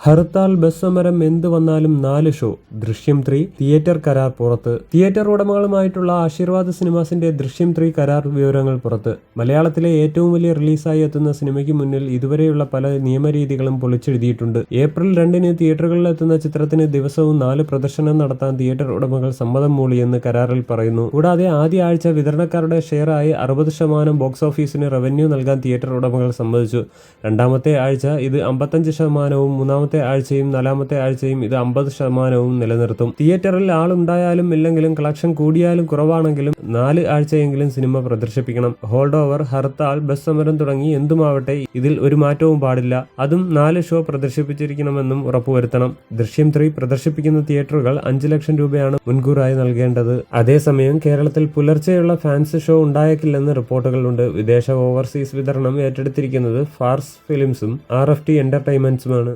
Hartal, bus സമരം, എന്ത് വന്നാലും 4 ഷോ. ദൃശ്യം 3 തിയേറ്റർ കരാർ പുറത്ത്. തിയേറ്റർ ഉടമകളുമായിട്ടുള്ള ആശീർവാദ് സിനിമാസിന്റെ ദൃശ്യം 3 കരാർ വിവരങ്ങൾ പുറത്ത്. മലയാളത്തിലെ ഏറ്റവും വലിയ റിലീസായി എത്തുന്ന സിനിമയ്ക്ക് മുന്നിൽ ഇതുവരെയുള്ള പല നിയമരീതികളും പൊളിച്ചെഴുതിയിട്ടുണ്ട്. ഏപ്രിൽ 2-ന് തിയേറ്ററുകളിലെത്തുന്ന ചിത്രത്തിന് ദിവസവും 4 പ്രദർശനം നടത്താൻ തിയേറ്റർ ഉടമകൾ സമ്മതം മൂളിയെന്ന് കരാറിൽ പറയുന്നു. കൂടാതെ ആദ്യ ആഴ്ച വിതരണക്കാരുടെ ഷെയറായി 60% ബോക്സ് ഓഫീസിന് റവന്യൂ നൽകാൻ തിയേറ്റർ ഉടമകൾ സമ്മതിച്ചു. രണ്ടാമത്തെ ആഴ്ച ഇത് 55%വും മൂന്നാമത്തെ ആഴ്ചയും നാലാമത്തെ ആഴ്ചയും ഇത് 50%വും നിലനിർത്തും. തിയേറ്ററിൽ ആളുണ്ടായാലും ഇല്ലെങ്കിലും കളക്ഷൻ കൂടിയാലും കുറവാണെങ്കിലും 4 ആഴ്ചയെങ്കിലും സിനിമ പ്രദർശിപ്പിക്കണം. ഹോൾഡ് ഓവർ, ഹർത്താൽ, ബസ് സമരം തുടങ്ങി എന്തുമാവട്ടെ ഇതിൽ ഒരു മാറ്റവും പാടില്ല. അതും 4 ഷോ പ്രദർശിപ്പിച്ചിരിക്കണമെന്നും ഉറപ്പുവരുത്തണം. ദൃശ്യം 3 പ്രദർശിപ്പിക്കുന്ന തിയേറ്ററുകൾ 5 ലക്ഷം രൂപയാണ് മുൻകൂറായി നൽകേണ്ടത്. അതേസമയം കേരളത്തിൽ പുലർച്ചെയുള്ള ഫാൻസ് ഷോ ഉണ്ടായേക്കില്ലെന്ന് റിപ്പോർട്ടുകളുണ്ട്. വിദേശ ഓവർസീസ് വിതരണം ഏറ്റെടുത്തിരിക്കുന്നത് ഫാർസ് ഫിലിംസും RFT എന്റർടൈൻമെന്റ്സുമാണ്.